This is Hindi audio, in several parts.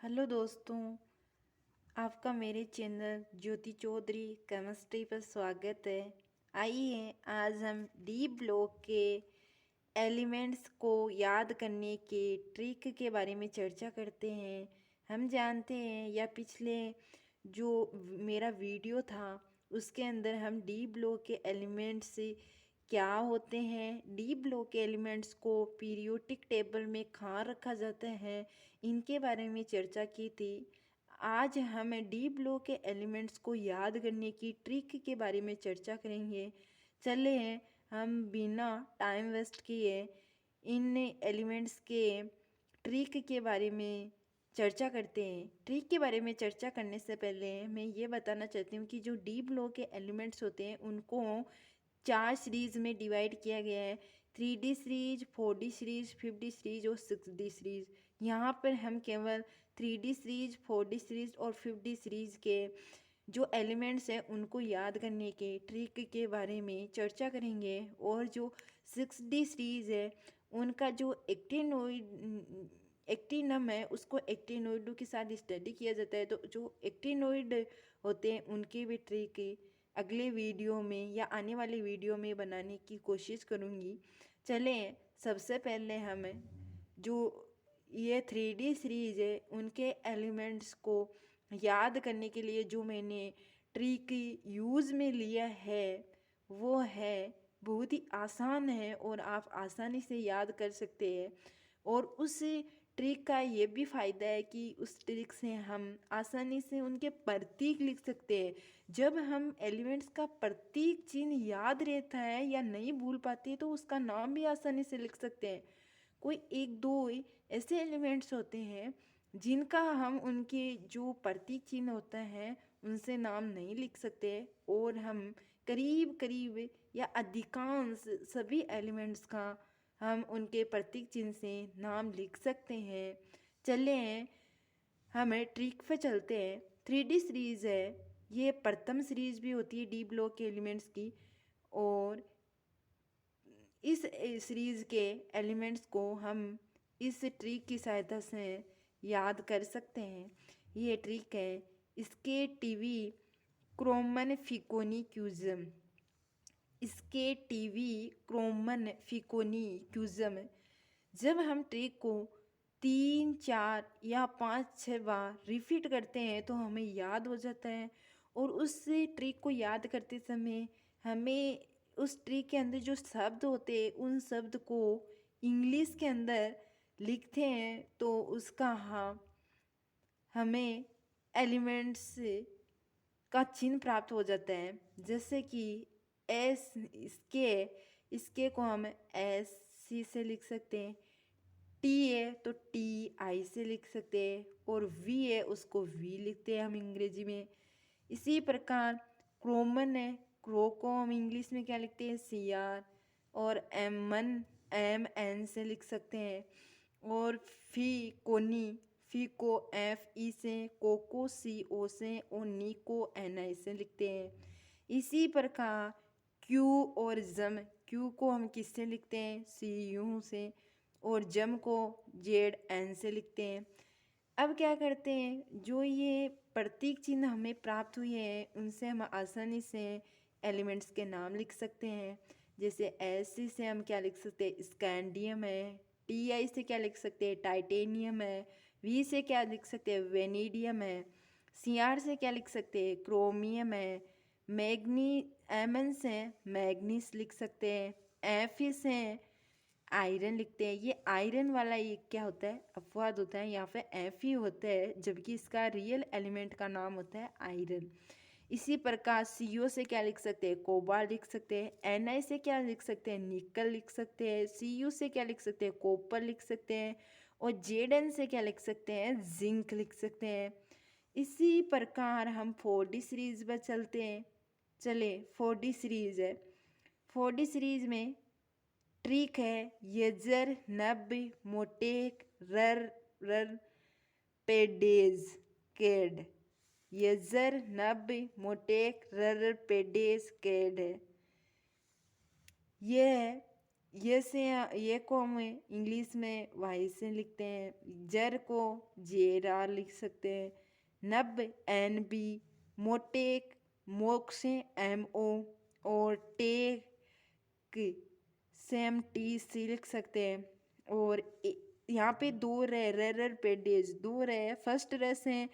हेलो दोस्तों, आपका मेरे चैनल ज्योति चौधरी केमिस्ट्री पर स्वागत है। आइए आज हम डी ब्लॉक के एलिमेंट्स को याद करने के ट्रिक के बारे में चर्चा करते हैं। हम जानते हैं या पिछले जो मेरा वीडियो था उसके अंदर हम डी ब्लॉक के एलिमेंट्स क्या होते हैं, डी ब्लॉक के एलिमेंट्स को पीरियोडिक टेबल में कहाँ रखा जाता है, इनके बारे में चर्चा की थी। आज हम डी ब्लॉक के एलिमेंट्स को याद करने की ट्रिक के बारे में चर्चा करेंगे। चले हैं हम बिना टाइम वेस्ट किए इन एलिमेंट्स के ट्रिक के बारे में चर्चा करते हैं। ट्रिक के बारे में चर्चा करने से पहले मैं ये बताना चाहती हूँ कि जो डी ब्लॉक के एलिमेंट्स होते हैं उनको 4 सीरीज़ में डिवाइड किया गया है। 3D series, 4D series, 5D series और 6D सीरीज। यहाँ पर हम केवल 3D सीरीज, 4D सीरीज और 5D सीरीज के जो एलिमेंट्स हैं उनको याद करने के ट्रिक के बारे में चर्चा करेंगे। और जो 6D सीरीज है उनका जो एक्टिनम है उसको एक्टिनोइड के साथ स्टडी किया जाता है। तो जो एक्टिनोइड होते हैं उनकी भी ट्रिक अगले वीडियो में या आने वाले वीडियो में बनाने की कोशिश करूँगी। चलें सबसे पहले हम जो ये 3D सीरीज है उनके एलिमेंट्स को याद करने के लिए जो मैंने ट्रिक यूज़ में लिया है वो है बहुत ही आसान है और आप आसानी से याद कर सकते हैं। और उस ट्रिक का ये भी फ़ायदा है कि उस ट्रिक से हम आसानी से उनके प्रतीक लिख सकते हैं। जब हम एलिमेंट्स का प्रतीक चिन्ह याद रहता है या नहीं भूल पाते तो उसका नाम भी आसानी से लिख सकते हैं। कोई एक दो ऐसे एलिमेंट्स होते हैं जिनका हम उनके जो प्रतीक चिन्ह होता है उनसे नाम नहीं लिख सकते और हम करीब करीब या अधिकांश सभी एलिमेंट्स का हम उनके प्रतीक चिन्ह से नाम लिख सकते हैं। चले हैं हमें ट्रिक पे चलते हैं। 3D सीरीज़ है, ये प्रथम सीरीज़ भी होती है डी ब्लॉक के एलिमेंट्स की। और इस सीरीज़ के एलिमेंट्स को हम इस ट्रिक की सहायता से याद कर सकते हैं। ये ट्रिक है इसके टीवी क्रोमन फिकोनी क्यूजम। इसके टीवी क्रोमन फिकोनी क्यूजम। जब हम ट्रिक को 3, 4 या 5, 6 बार रिपीट करते हैं तो हमें याद हो जाता है। और उस ट्रिक को याद करते समय हमें उस ट्रिक के अंदर जो शब्द होते हैं उन शब्द को इंग्लिश के अंदर लिखते हैं तो उसका हमें एलिमेंट्स का चिन्ह प्राप्त हो जाता है। जैसे कि एस इसके को हम एस सी से लिख सकते हैं। टी है तो टी आई से लिख सकते हैं और वी है उसको वी लिखते हैं हम अंग्रेजी में। इसी प्रकार क्रोमन है, क्रो को हम इंग्लिश में क्या लिखते हैं सी आर। और एम एन से लिख सकते हैं। और फी को एफ ई से, को सी ओ से और नी को एन आई से लिखते हैं। इसी प्रकार क्यू और जम, क्यू को हम किससे लिखते हैं सी यू से और जम को जेड एन से लिखते हैं। अब क्या करते हैं जो ये प्रतीक चिन्ह हमें प्राप्त हुए हैं उनसे हम आसानी से एलिमेंट्स के नाम लिख सकते हैं। जैसे एस सी से हम क्या लिख सकते हैं स्कैंडियम है। टी आई से क्या लिख सकते हैं टाइटेनियम है। वी से क्या लिख सकते हैं वेनीडियम है। सी आर से क्या लिख सकते हैं क्रोमियम है। मैग्नी एम एन से मैग्नीस लिख सकते हैं। एफ ई से आयरन लिखते हैं। ये आयरन वाला ये क्या होता है अपवाद होता है, यहाँ पे एफ ही होता है जबकि इसका रियल एलिमेंट का नाम होता है आयरन। इसी प्रकार सी ओ से क्या लिख सकते हैं कोबाल्ट लिख सकते हैं। एन आई से क्या लिख सकते हैं निकल लिख सकते हैं। सी यू से क्या लिख सकते हैं कॉपर लिख सकते हैं। और जेड एन से क्या लिख सकते हैं जिंक लिख सकते हैं। इसी प्रकार हम 4D सीरीज पर चलते हैं। चले 4D सीरीज है। 4D सीरीज में ट्रिक है यजर नब मोटेक रर रर पेडेज केड। यजर नब मोटेक रर पेडेज केड है। यह ये से ये को हम इंग्लिश में वाई से लिखते हैं। जर को जेरा लिख सकते हैं। नब एन बी, मोटेक मोक से एम ओ, और टेक सेम टी सी लिख सकते हैं। और यहाँ पे दो रर पे डेज दो रहे, फर्स्ट रह से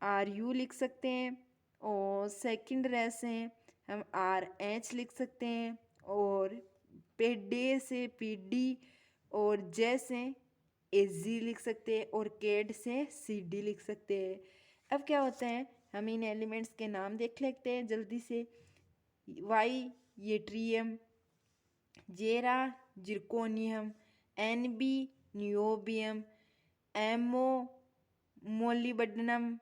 आर यू लिख सकते हैं, और सेकंड रह से हम आर एच लिख सकते हैं, और पेडे से पी डी, और जे से ए जी लिख सकते हैं, और केड से सी डी लिख सकते हैं। अब क्या होता है, हम इन एलिमेंट्स के नाम देख लेते हैं जल्दी से। Y yttrium, ZR zirconium, N B niobium, MO molybdenum,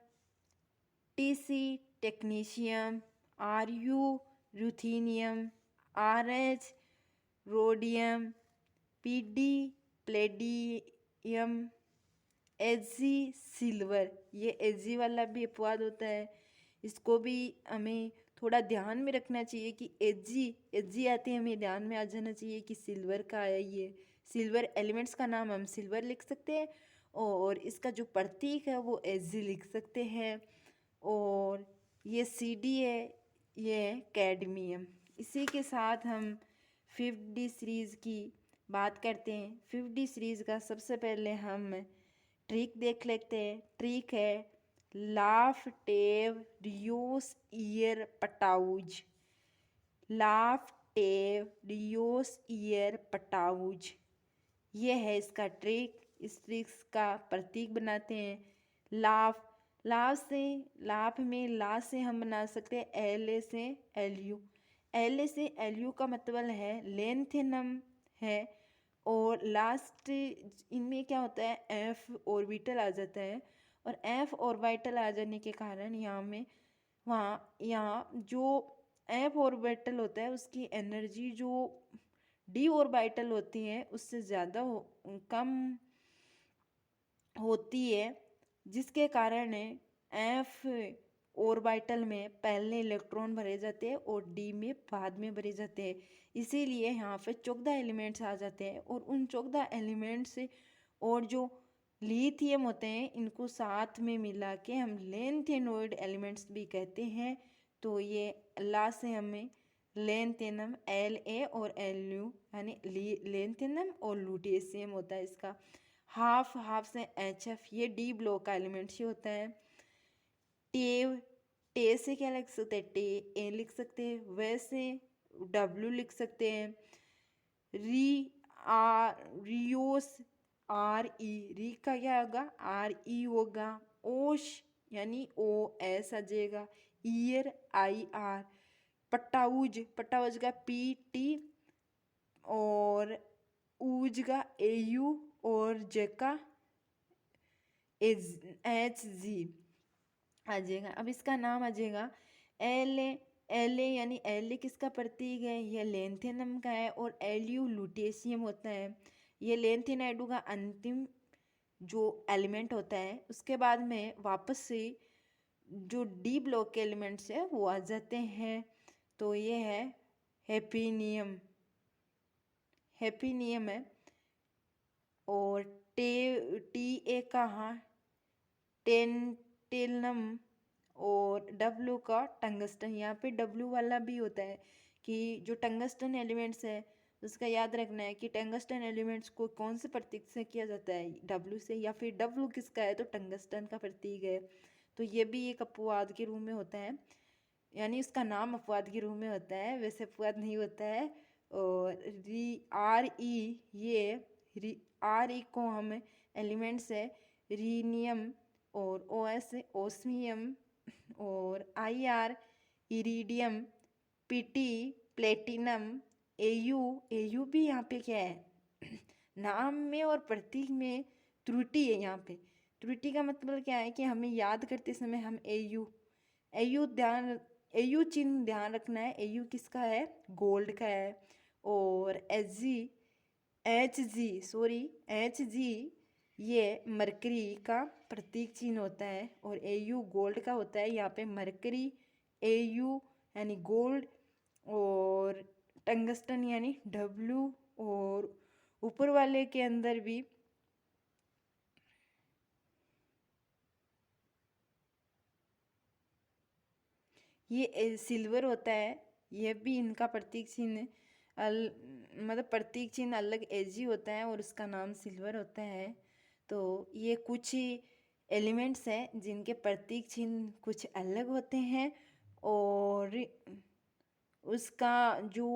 T C technetium, R U ruthenium, R H rhodium, P D palladium, H G silver. ये एच जी वाला भी अपवाद होता है, इसको भी हमें थोड़ा ध्यान में रखना चाहिए कि एच जी आती है, हमें ध्यान में आ जाना चाहिए कि सिल्वर का है। ये सिल्वर एलिमेंट्स का नाम हम सिल्वर लिख सकते हैं, और इसका जो प्रतीक है वो एच जी लिख सकते हैं। और ये सी डी है, ये कैडमियम। इसी के साथ हम 5D सीरीज़ की बात करते हैं। 5D सीरीज़ का सबसे पहले हम ट्रिक देख लेते हैं। ट्रिक है लाफ टेव रियोस ईयर पटाउज। लाफ टेव रियोस ईयर पटाउज, ये है इसका ट्रिक। इस ट्रिक का प्रतीक बनाते हैं लाफ। लाफ में ला से हम बना सकते हैं एल ए से एल यू। एल ए से एल यू का मतलब है लेंथेनम है, और लास्ट इनमें क्या होता है, एफ ऑर्बिटल आ जाता है, और एफ ऑर्बिटल आ जाने के कारण यहाँ जो एफ ऑर्बिटल होता है उसकी एनर्जी जो डी ऑर्बिटल होती है उससे ज़्यादा कम होती है, जिसके कारण एफ ऑर्बिटल में पहले इलेक्ट्रॉन भरे जाते हैं और डी में बाद में भरे जाते हैं। इसीलिए यहाँ पे 14 एलिमेंट्स आ जाते हैं, और उन 14 एलिमेंट्स और जो लिथियम होते हैं इनको साथ में मिला के हम लेंथेनोइड एलिमेंट्स भी कहते हैं। तो ये ला से हमें लेंथेनम एल ए और एल यू यानी लेंथेनम और लूटेशियम होता है इसका। हाफ से एच एफ, ये डी ब्लॉक का एलिमेंट्स ही होता है। टेव, टे से क्या लिख सकते हैं, टे ए लिख सकते हैं, वैसे डब्ल्यू लिख सकते हैं। री आर रियोस आर ई, री का क्या होगा, आर ई होगा। ओश यानी ओ एस आ जाएगा। Year I R. पटाउज का पी टी, और ऊज का ए यू, और जे का एच जी आ जाएगा। अब इसका नाम आ जाएगा एल ए। एल ए यानी एल ए किसका प्रतीक है, यह लेंथेनम का है, और एल यू लूटेशियम होता है। ये लेंथेनाइडू का अंतिम जो एलिमेंट होता है। उसके बाद में वापस से जो डी ब्लॉक के एलिमेंट्स है वो आ जाते हैं। तो ये है हैप्पीनियम, हैप्पीनियम है। और टी ए कहाँ, टेनम, और डब्ल्यू का टंगस्टन। यहाँ पे डब्ल्यू वाला भी होता है कि जो टंगस्टन एलिमेंट्स है उसका याद रखना है कि टंगस्टन एलिमेंट्स को कौन से प्रतीक से किया जाता है, डब्ल्यू से, या फिर डब्ल्यू किसका है तो टंगस्टन का प्रतीक है। तो ये भी एक अपवाद के रूप में होता है, यानी उसका नाम अपवाद के रूप में होता है, वैसे अपवाद नहीं होता है। और आर ई, ये आर ई को हम एलिमेंट्स है रीनियम, और ओ एस ओस्मियम, और I R iridium, P T platinum, A you भी यहाँ पे क्या है नाम में और प्रतीक में त्रुटि है। यहाँ पे त्रुटि का मतलब क्या है कि हमें याद करते समय हम एयू चिन्ह ध्यान रखना है। एयू किसका है, गोल्ड का है। और एच जी ये मरकरी का प्रतीक चिन्ह होता है, और एयू गोल्ड का होता है। यहाँ पे मरकरी एयू यानी गोल्ड, और टंगस्टन यानी डब्ल्यू और ऊपर वाले के अंदर भी ये सिल्वर होता है। यह भी इनका प्रतीक चिन्ह मतलब प्रतीक चिन्ह अलग एजी होता है और उसका नाम सिल्वर होता है। तो ये कुछ एलिमेंट्स हैं जिनके प्रतीक चिन्ह कुछ अलग होते हैं और उसका जो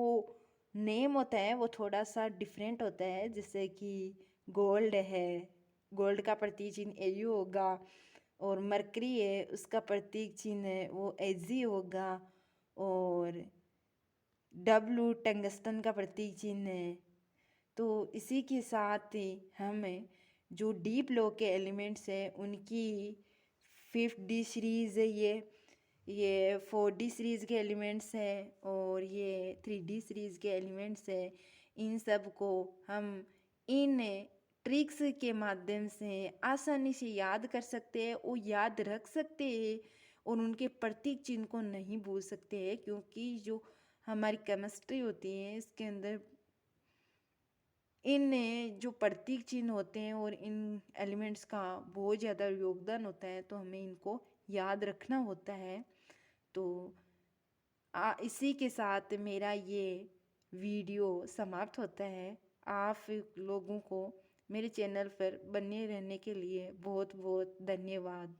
नेम होता है वो थोड़ा सा डिफरेंट होता है। जैसे कि गोल्ड है, गोल्ड का प्रतीक चिन्ह एयू होगा, और मरकरी है उसका प्रतीक चिन्ह है वो एजी होगा, और डब्लू टंगस्टन का प्रतीक चिन्ह है। तो इसी के साथ ही हमें जो डीप लो के एलिमेंट्स हैं उनकी 5D सीरीज़ है, ये 4D सीरीज़ के एलिमेंट्स हैं और ये 3D सीरीज़ के एलिमेंट्स हैं। इन सब को हम इन ट्रिक्स के माध्यम से आसानी से याद कर सकते हैं और याद रख सकते हैं और उनके प्रतीक चिन्ह को नहीं भूल सकते हैं, क्योंकि जो हमारी केमिस्ट्री होती है इसके अंदर इन जो प्रतीक चिन्ह होते हैं और इन एलिमेंट्स का बहुत ज़्यादा योगदान होता है, तो हमें इनको याद रखना होता है। तो इसी के साथ मेरा ये वीडियो समाप्त होता है। आप लोगों को मेरे चैनल पर बने रहने के लिए बहुत बहुत धन्यवाद।